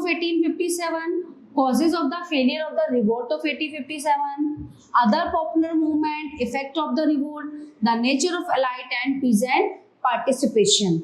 of 1857, causes of the failure of the revolt of 1857, other popular movement, effect of the revolt, the nature of elite and peasant participation.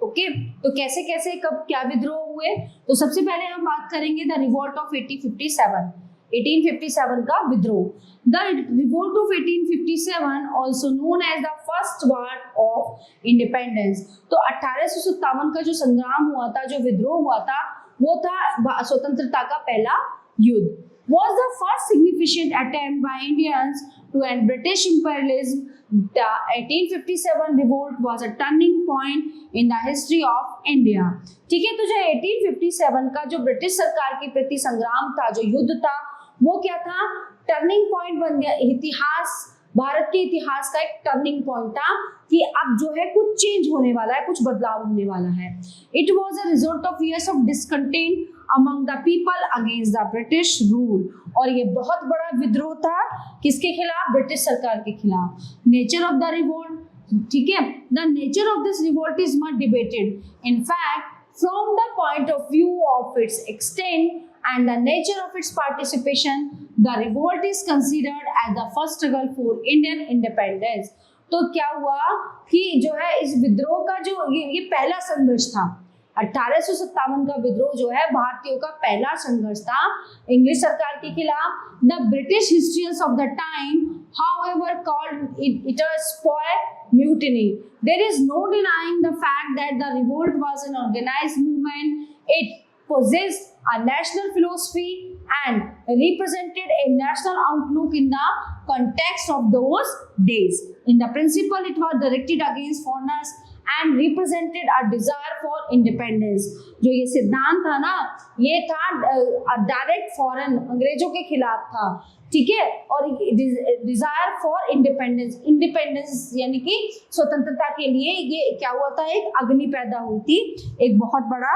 Okay, तो कैसे कैसे कब क्या विद्रोह हुए, तो सबसे पहले हम बात करेंगे द रिवोल्ट ऑफ 1857 का विद्रोह. The revolt of 1857 also known as the first war of independence. तो 1857 का जो संग्राम हुआ था, जो विद्रोह हुआ था, वो था स्वतंत्रता का पहला युद्ध. Was the first significant attempt by Indians to end British imperialism. The 1857 revolt was a turning point in the history of India. ठीक है, तो जो 1857 का जो ब्रिटिश सरकार के प्रति संग्राम था, जो युद्ध था, वो क्या था, टर्निंग पॉइंट बन गया. इतिहास, भारत के इतिहास का एक टर्निंग पॉइंट था कि अब जो है कुछ चेंज होने वाला है, कुछ बदलाव होने वाला है. It was a result of years of discontent among the people against the British rule. और ये बहुत बड़ा विद्रोह था, किसके खिलाफ, ब्रिटिश सरकार के खिलाफ. नेचर ऑफ द रिवोल्ट, ठीक है, the nature of this revolt is much debated. In fact, from the point of view of its extent and the nature of its participation, the revolt is considered as the first struggle for Indian independence. तो क्या हुआ कि जो है इस विद्रोह का जो ये पहला संघर्ष था, 1857 का विद्रोह जो है भारतीयों का पहला संघर्ष था इंग्लिश सरकार के खिलाफ. The British historians of the time however called it a spoil mutiny. There is no denying the fact that the revolt was an organized movement. It possessed a national philosophy and represented a national outlook in the context of those days. In the principle, it was directed against foreigners and represented a desire for independence. जो ये सिद्धांत था ना, ये था direct foreign, अंग्रेजों के खिलाफ था, ठीक है, और डिजायर फॉर इंडिपेंडेंस, इंडिपेंडेंस यानी कि स्वतंत्रता के लिए ये क्या हुआ था, एक अग्नि पैदा हुई थी, एक बहुत बड़ा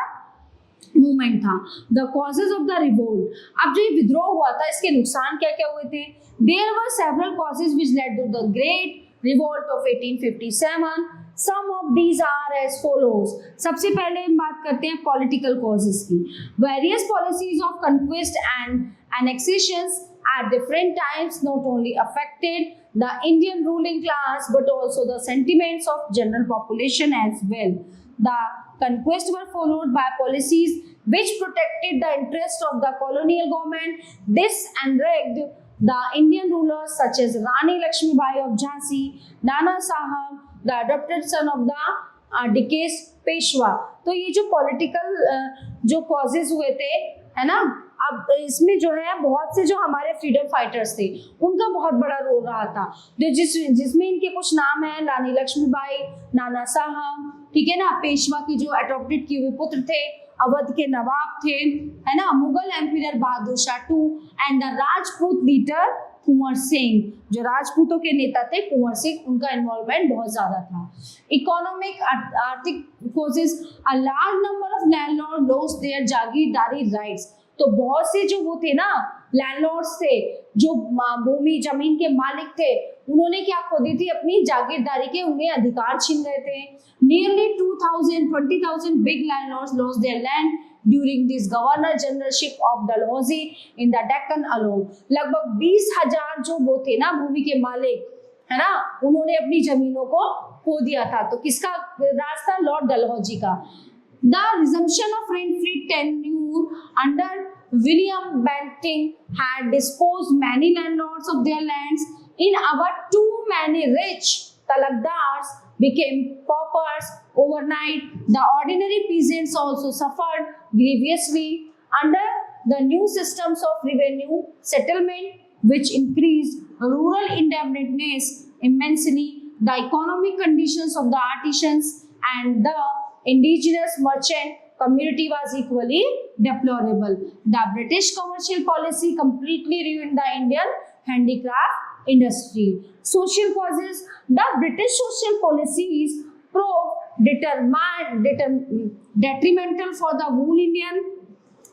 मूवमेंट था. The causes of the revolt. अब जो ये विद्रोह हुआ था, इसके नुकसान क्या क्या हुए थे. There were several causes which led to the great revolt of 1857. Some of these are as follows. सबसे पहले हम बात करते हैं पॉलिटिकल कॉजेज की. Various policies of conquest and annexations at different times not only affected the Indian ruling class but also the sentiments of general population as well. The conquests were followed by policies which protected the interest of the colonial government. This enraged the Indian rulers such as Rani Lakshmi Bai of Jhansi, Nana Sahib, the adopted son of the deceased Peshwa. तो ये जो political जो causes हुए थे, है ना, अब इसमें जो है बहुत से जो हमारे फ्रीडम फाइटर्स थे, उनका बहुत बड़ा रोल रहा था. जिसमें इनके कुछ नाम है, रानी लक्ष्मीबाई, नाना साहब, ठीक है ना, पेशवा की जो अडॉप्टेड किए हुए पुत्र थे, अवध के नवाब थे, है ना, Mughal empire Bahadur Shah two and the Rajput leader Kunwar Singh. जो राजपूतों के नेता थे कुंवर सिंह, उनका इन्वॉल्वमेंट बहुत ज्यादा था. इकोनॉमिक, आर्थिक causes. A large number of landlord lost their jagirdari rights. तो बहुत से जो वो थे ना लैंडलॉर्ड्स थे, जो भूमि जमीन के मालिक थे, उन्होंने क्या खो दी थी, अपनी जागीरदारी के उन्हें अधिकार छीन गए थे. Nearly 20,000 big landlords lost their land during this governor generalship of Dalhousie in the Deccan alone. लगभग 20,000 जो वो थे ना भूमि के मालिक, है ना, उन्होंने अपनी जमीनों को खो दिया था. तो किसका राज था, लॉर्ड डलहौजी का. The resumption of rent-free tenure under William Bentinck had disposed many landlords of their lands. In our too many rich talakdars became paupers overnight. The ordinary peasants also suffered grievously under the new systems of revenue settlement, which increased rural indebtedness immensely. The economic conditions of the artisans and the indigenous merchant community was equally deplorable. The British commercial policy completely ruined the Indian handicraft industry. Social causes. The British social policies proved detrimental for the whole Indian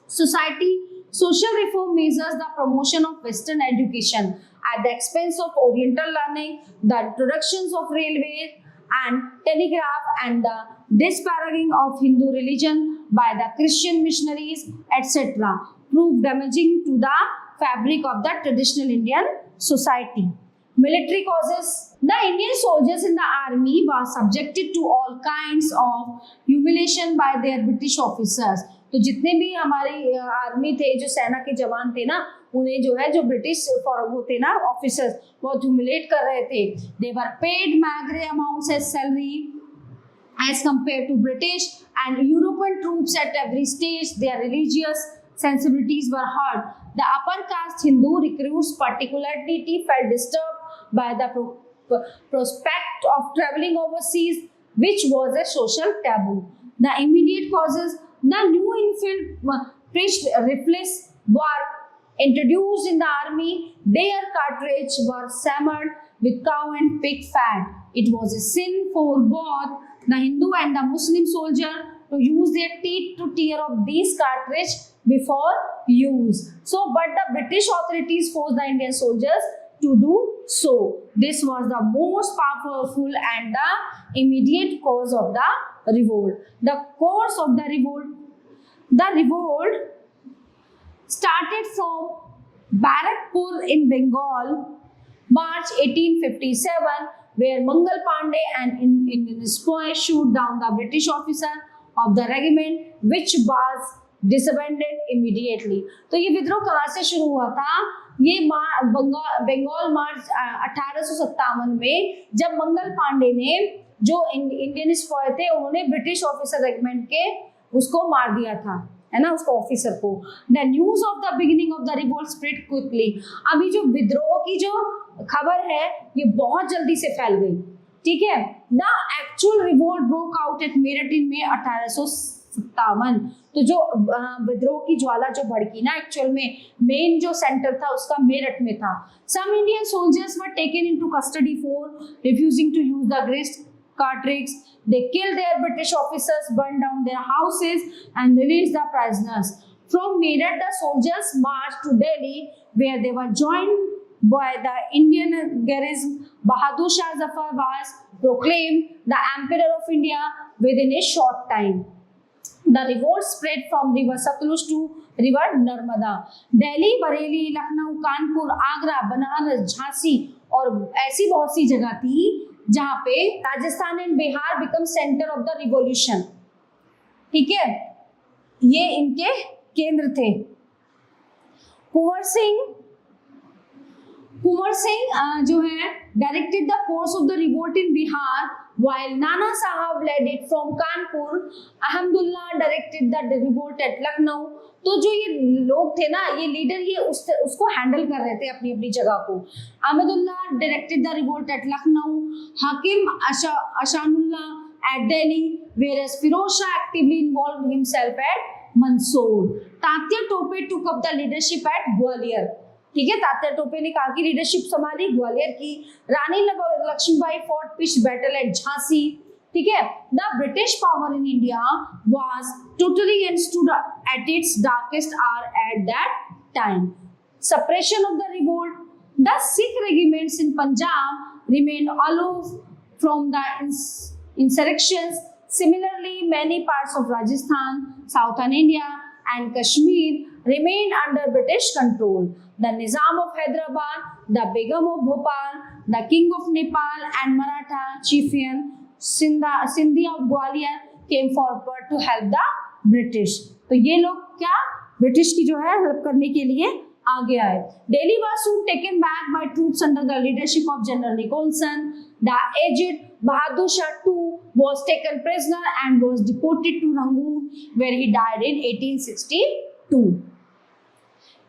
society. Social reform measures the promotion of Western education at the expense of Oriental learning, the introductions of railways, and telegraph and the disparaging of Hindu religion by the Christian missionaries, etc., proved damaging to the fabric of the traditional Indian society. Military causes. The Indian soldiers in the army were subjected to all kinds of humiliation by their British officers. तो जितने भी हमारी army थे, जो सेना के जवान थे ना, उन्हें जो है जो ब्रिटिश वो थे ना ऑफिसर्स, बहुत ह्यूमिलेट कर रहे थे. They were paid maigre amounts as salary as compared to British and European troops at every stage. Their religious sensibilities were hurt. The upper caste Hindu recruits particularly felt disturbed by the prospect of traveling overseas, which was a social taboo. The immediate causes. The new infield preached rifles were introduced in the army. Their cartridges were smeared with cow and pig fat. It was a sin for both the Hindu and the Muslim soldier to use their teeth to tear off these cartridges before use. So, but the British authorities forced the Indian soldiers to do so. This was the most powerful and the immediate cause of the revolt. The course of the revolt. The revolt started from Barakpur in Bengal, March 1857, where Mangal Pandey and Indian spies shoot down the British officer of the regiment, which was disbanded immediately. तो ये विद्रोह कहाँ से शुरू हुआ था? ये बंगाल मार्च 1857 में, जब मंगल पांडे ने जो इंडियन स्पाई थे उन्होंने ब्रिटिश ऑफिसर रेजिमेंट के उसको मार दिया था, है ना, उसको ऑफिसर को. The news of the beginning of the revolt spread quickly. अभी जो विद्रोह की जो खबर है ये बहुत जल्दी से फैल गई. ठीक है. The actual revolt broke out at Meerut in May 1857. तो जो विद्रोह की ज्वाला जो भड़की ना, एक्चुअल में मेन जो सेंटर था उसका मेरठ में था. Some Indian soldiers were taken into custody for refusing to use the greased cartridge. They killed their British officers, burned down their houses and released the prisoners. From Meerut, the soldiers marched to Delhi, where they were joined by the Indian garrison. Bahadur Shah Zafar was proclaimed the Emperor of India within a short time. The revolt spread from river Satluj to river Narmada. Delhi, Bareilly, Lucknow, Kanpur, Agra, Banaras, Jhansi और ऐसी बहुत सी जगह थी जहां पे Rajasthan and Bihar become centre of the revolution. ठीक है, ये इनके केंद्र थे. कुंवर सिंह जो है directed the course of the revolt in Bihar, while Nana Sahab led it from Kanpur. Ahmadullah directed the revolt at Lucknow. तो जो ये लोग थे ना, ये लीडर, ये उसको हैंडल कर रहे थे अपनी अपनी जगह को. Ahmadullah directed the revolt at Lucknow, Hakim Ahsanullah at Delhi, whereas Firoz Shah actively involved himself at Mandsaur. Tatya Tope took up the leadership at Gwalior. ठीक है, तात्या टोपे ने कहा कि लीडरशिप संभाली ग्वालियर की. रानी Lakshmibai fought pitched battle at Jhansi. ठीक है. The British power in India was totally and stood at its darkest hour at that time. Suppression of the revolt. The Sikh regiments in Punjab remained aloof from the insurrections. Similarly, many parts of Rajasthan, southern India, and Kashmir remained under British control. The Nizam of Hyderabad, the Begum of Bhopal, the King of Nepal, and Maratha chieftain Sindhi of Gwalior came forward to help the British. तो ये लोग क्या British की जो है help करने के लिए आगे आए. Delhi was soon taken back by troops under the leadership of General Nicholson. The aged Bahadur Shah too was taken prisoner and was deported to Rangoon, where he died in 1862.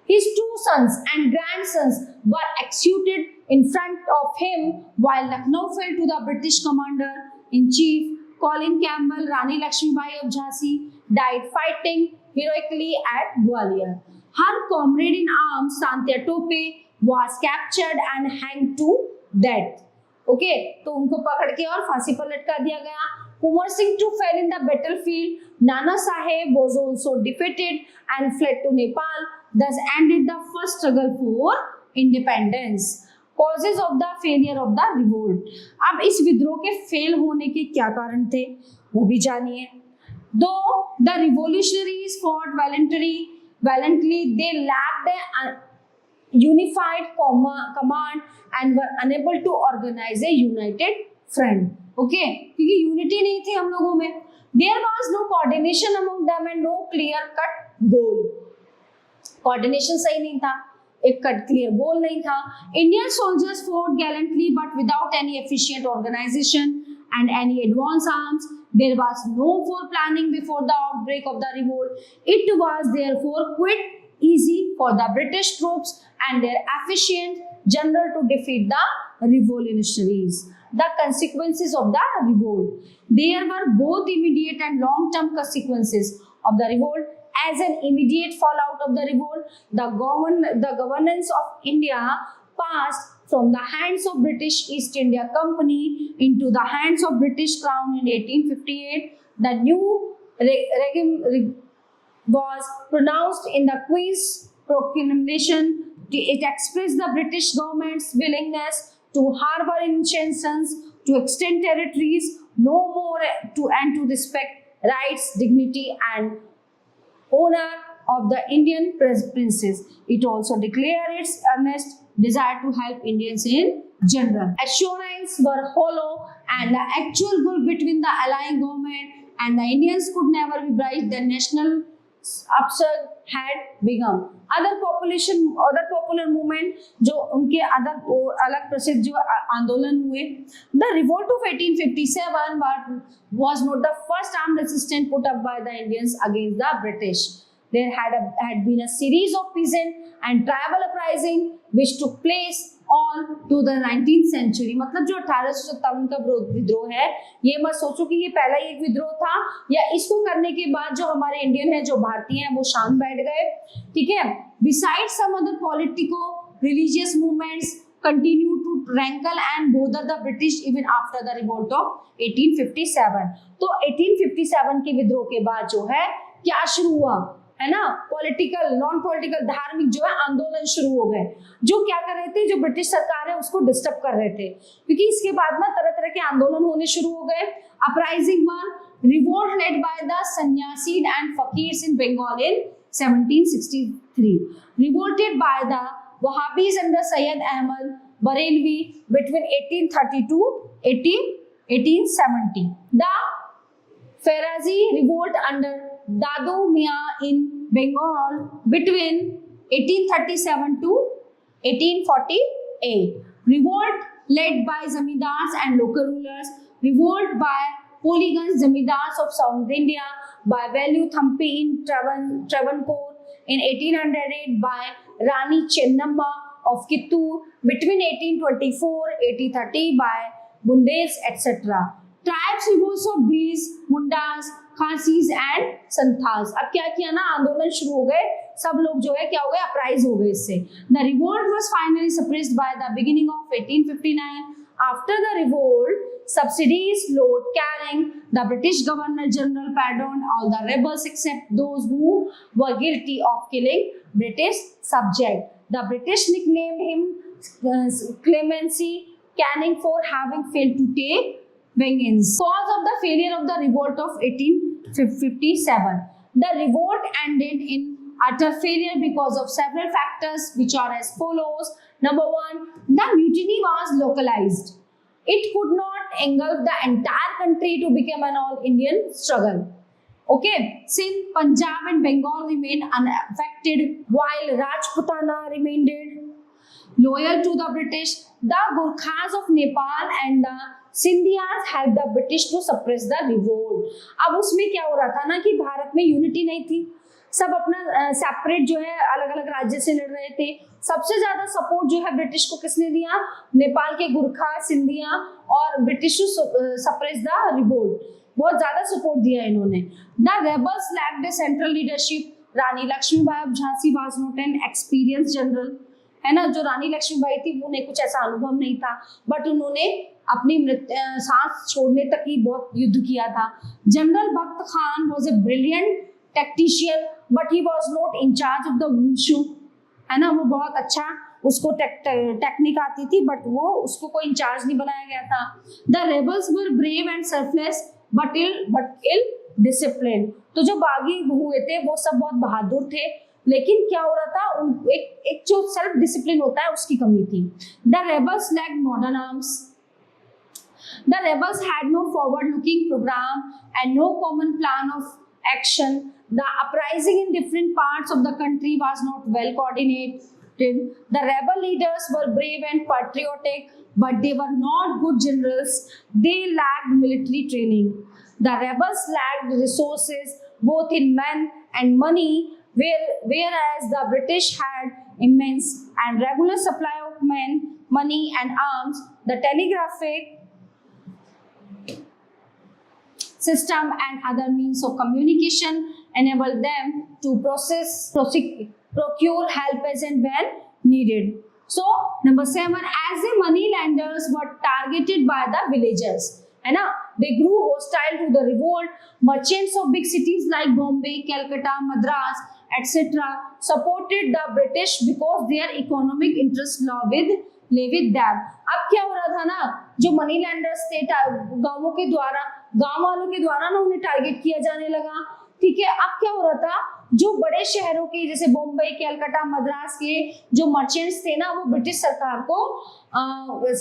His two sons and grandsons were executed in front of him, while Lucknow fell to the British commander-in-chief Colin Campbell. Rani Lakshmibai of Jhansi died fighting heroically at Gwalior. Her comrade in arms, Santya Tope, was captured and hanged to death. Okay, तो उनको पकड़ के और फांसी पर लटका दिया गया. Kumar Singh too fell in the battlefield. Nana Saheb was also defeated and fled to Nepal. Thus ended the first struggle for independence. Causes of the failure of the revolt. अब इस विद्रोह के फेल होने के क्या कारण थे वो भी जानिए। दो the revolutionaries fought valiantly, they lacked a unified command and were unable to organize a united front. Okay, क्योंकि यूनिटी नहीं थी हम लोगों में। There was no coordination among them and no clear cut goal. Coordination सही नहीं था, एक कट क्लियर गोल नहीं था। Indian soldiers fought gallantly but without any efficient organization and any advance arms. There was no foreplanning before the outbreak of the revolt. It was therefore quite easy for the British troops and their efficient general to defeat the revolutionaries. The consequences of the revolt. There were both immediate and long-term consequences of the revolt. As an immediate fallout of the revolt, the governance of India passed from the hands of British East India Company into the hands of British Crown in 1858. The new regime was pronounced in the Queen's Proclamation. It expressed the British government's willingness to harbor intentions to extend territories no more and to respect rights, dignity and honor of the Indian princes. It also declared its earnest desire to help Indians in general. Assurances were hollow and the actual goal between the allying government and the Indians could never be bright. The national upsurge had begun. Other popular movement जो उनके अलग प्रसिद्ध जो आंदोलन हुए। The revolt of 1857 was not the first armed resistance put up by the Indians against the British. There had been a series of peasant and tribal uprising which took place all to the 19th century. मतलब जो 1857 का विद्रोह है, ये मत सोचो कि ये पहला ही एक विद्रोह था या इसको करने के बाद जो हमारे इंडियन है, जो भारतीय हैं, वो शांत बैठ गए। ठीक है। Besides some other political religious movements continue to rankle and bother the British even after the revolt of 1857. तो 1857 के विद्रोह के बाद जो है क्या शुरू हुआ है ना, पॉलिटिकल नॉन पॉलिटिकल धार्मिक जो है आंदोलन शुरू हो गए, जो क्या कर रहे थे, जो ब्रिटिश सरकार है उसको डिस्टर्ब कर रहे थे। क्योंकि इसके बाद ना तरह तरह के आंदोलन होने शुरू हो गए। Uprising one revolt led by the sanyasi and fakirs in Bengal in 1763, revolted by the Wahabis under Syed Ahmad Barelvi between 1830 to 1870, the Farazi revolt under Dadu Mian in Bengal between 1837 to 1848. Revolt led by zamindars and local rulers. Revolt by polygons zamindars of South India, by Velu Thampi in Travancore in 1808, by Rani Chennamma of Kittur between 1824-1830, by Bundes, etc. Tribes revolts of Bees, Mundas, Khasis and Santhals. अब क्या किया ना, आंदोलन शुरू हो गए, सब लोग जो है क्या हो गए, अपराइज हो गए इससे। The revolt was finally suppressed by the beginning of 1859। After the revolt subsidies flowed carrying the British Governor General pardoned all the rebels except those who were guilty of killing British subjects. The British nicknamed him Clemency Canning for having failed to take vengeance. Cause of the failure of the revolt of 1857. The revolt ended in utter failure because of several factors which are as follows. Number one, the mutiny was localized. It could not engulf the entire country to become an all-Indian struggle. Okay, Sindh, Punjab and Bengal remained unaffected while Rajputana remained loyal to the British. The Gurkhas of Nepal and the Sindhiyas helped the British to suppress the revolt. अब उसमें क्या हो रहा था ना कि भारत में unity नहीं थी, सब अपना सेपरेट जो है अलग अलग राज्य से लड़ रहे थे। सबसे ज्यादा सपोर्ट जो है ब्रिटिश को किसने दिया, नेपाल के गुरखा, सिंधिया और British to suppress the revolt, बहुत ज्यादा सपोर्ट दिया इन्होंने। The rebels lacked the central leadership. Rani Lakshmibai of Jhansi was not an experience general, है ना, जो रानी लक्ष्मीबाई थी उन्हें कुछ ऐसा अनुभव नहीं था, बट उन्होंने अपनी सांस छोड़ने तक ही बहुत युद्ध किया था। General Bakht Khan was a brilliant tactician, but he was not in charge of the wushu, है ना, वो बहुत अच्छा उसको टेक्निक आती थी, बट वो उसको कोई इंचार्ज नहीं बनाया गया था। The rebels were brave and selfless but ill disciplined. तो जो बागी हुए थे वो सब बहुत बहादुर थे, लेकिन क्या हो रहा था, एक जो सेल्फ डिसिप्लिन होता है उसकी कमी थी। The rebels lacked modern arms. The rebels had no forward-looking program and no common plan of action. The uprising in different parts of the country was not well coordinated. The rebel leaders were brave and patriotic, but they were not good generals. They lacked military training. The rebels lacked resources, both in men and money, whereas the British had immense and regular supply of men, money, and arms. The telegraphic system and other means of communication enable them to procure help as and when needed. So number 7, as the money lenders were targeted by the villagers, है ना, they grew hostile to the revolt. Merchants of big cities like Bombay, Calcutta, Madras, etc. supported the British because their economic interests lay with them. अब क्या हो रहा था ना, जो money landers थे गांव वालों के द्वारा ना उन्हें टारगेट किया जाने लगा। ठीक है, अब क्या हो रहा था, जो बड़े शहरों के जैसे बॉम्बे, कलकत्ता, मद्रास के जो मर्चेंट्स थे ना, वो ब्रिटिश सरकार को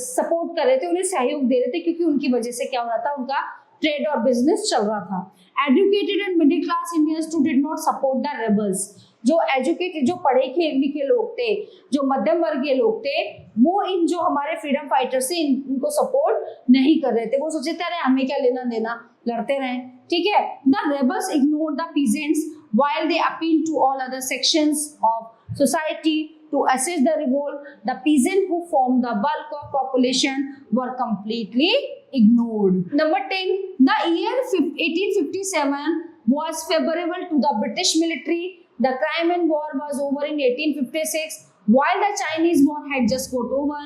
सपोर्ट कर रहे थे, उन्हें सहयोग दे रहे थे, क्योंकि उनकी वजह से क्या हो रहा था, उनका ट्रेड और बिजनेस चल रहा था। Educated and middle class Indians too did not support the rebels. जो एजुकेटेड, जो पढ़े लिखे लोग थे, जो मध्यम वर्गीय लोग थे, वो इन जो हमारे फ्रीडम फाइटर्स थे इनको सपोर्ट नहीं कर रहे थे। वो सोचते थे अरे हमें क्या लेना देना, लड़ते रहें। ठीक है, the rebels ignored the peasants while they appealed to all other sections of society to assist the revolt. The peasants who formed the bulk of population were completely ignored. Number 10, the year 1857 was favorable to the British military. The Crimean War was over in 1856, while the Chinese War had just got over.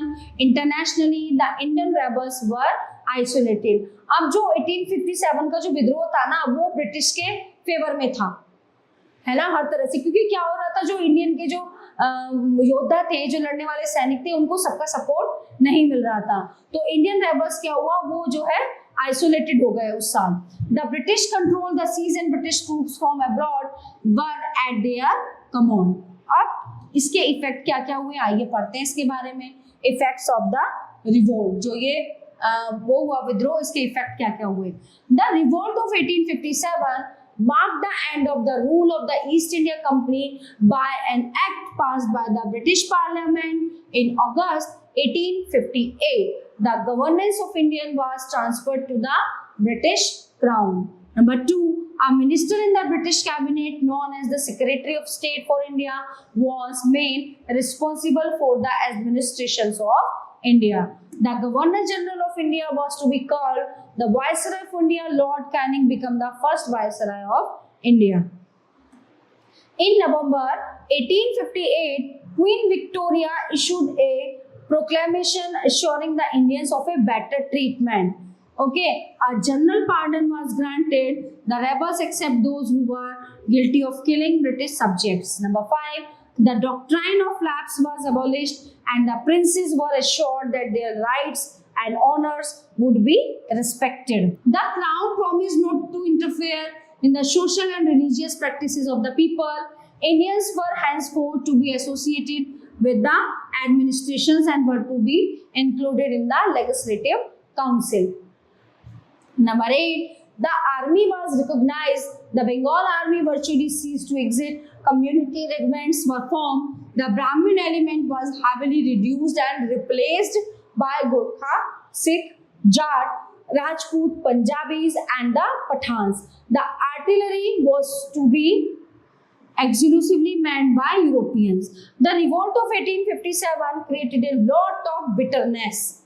Internationally, the Indian rebels were isolated. अब जो 1857 का जो विद्रोह था ना, वो British के favour में था, है ना, हर तरह से, क्योंकि क्या हो रहा था, जो इंडियन के जो योद्धा थे, जो लड़ने वाले सैनिक थे, उनको सबका सपोर्ट नहीं मिल रहा था। तो इंडियन रेबल्स क्या हुआ, वो जो है आइसोलेटेड हो गए उस साल। The British control the seas and British troops from abroad were at their command. अब इसके इफेक्ट क्या क्या हुए, आइए पढ़ते हैं इसके बारे में। इफेक्ट्स ऑफ द रिवोल्ट, जो ये वो हुआ विद्रोह, इसके इफेक्ट क्या क्या हुए। The revolt of 1857 marked the end of the rule of the East India Company by an act passed by the British Parliament in August 1858. The governance of India was transferred to the British Crown. Number 2, a minister in the British cabinet known as the Secretary of State for India was made responsible for the administrations of India. The Governor General of India was to be called the Viceroy of India. Lord Canning became the first Viceroy of India. In November 1858, Queen Victoria issued a proclamation assuring the Indians of a better treatment. Okay, a general pardon was granted the rebels except those who were guilty of killing British subjects. Number 5, the doctrine of lapse was abolished and the princes were assured that their rights and honors would be respected. The crown promised not to interfere in the social and religious practices of the people. Indians were henceforth to be associated with the administrations and were to be included in the legislative council. Number 8, the army was recognized. The Bengal army virtually ceased to exist. Community regiments were formed. The Brahmin element was heavily reduced and replaced by Gurkha, Sikh, Jat, Rajput, Punjabis and the Pathans. The artillery was to be exclusively manned by Europeans. The revolt of 1857 created a lot of bitterness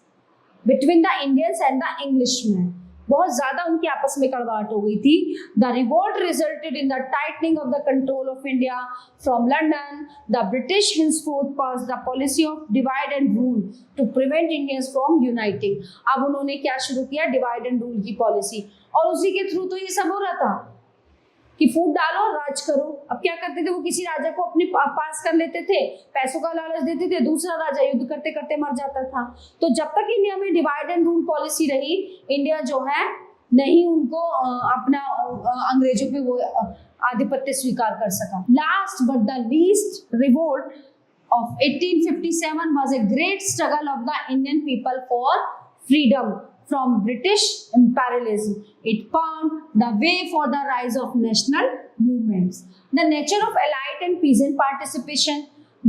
between the Indians and the Englishmen. बहुत ज्यादा उनकी आपस में कड़वाहट हो गई थी। The revolt resulted in the tightening of the control of India from London. The British henceforth pass the policy of divide and rule to prevent Indians from uniting. अब उन्होंने क्या शुरू किया, डिवाइड एंड रूल की policy, और उसी के through तो ये सब हो रहा था, कि फूट डालो और राज करो। अब क्या करते थे वो, किसी राजा को अपने पास कर लेते थे, पैसों का लालच देते थे, दूसरा राजा युद्ध करते करते मर जाता था। तो जब तक इंडिया में डिवाइड एंड रूल पॉलिसी रही, इंडिया जो है नहीं उनको अपना अंग्रेजों पे वो आधिपत्य स्वीकार कर सका। Last but the least, revolt of 1857 was a great struggle of the Indian people for freedom from British imperialism. It paved the way for the rise of national movements. The nature of elite and peasant participation.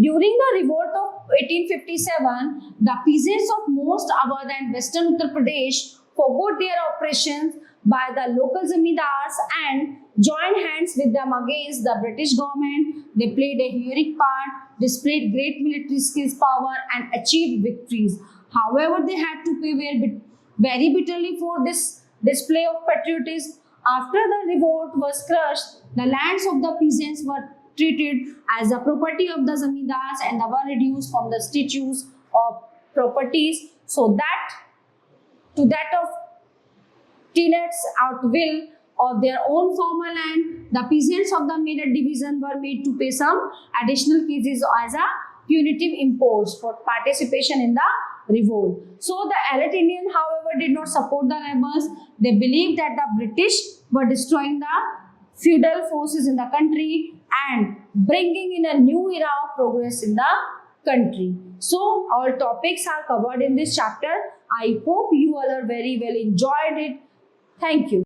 During the revolt of 1857, the peasants of most Awadh and western Uttar Pradesh forgot their oppressions by the local zamindars and joined hands with them against the British government. They played a heroic part, displayed great military skills, power, and achieved victories. However, they had to pay very bitterly for this display of patriotism. After the revolt was crushed, the lands of the peasants were treated as the property of the zamindars and were reduced from the statues of properties so that to that of tenants at will of their own former land. The peasants of the Meerut division were made to pay some additional cases as a punitive impost for participation in the revolt. So the elite Indian, however, did not support the rebels. They believed that the British were destroying the feudal forces in the country and bringing in a new era of progress in the country. So all topics are covered in this chapter. I hope you all are very well enjoyed it. Thank you.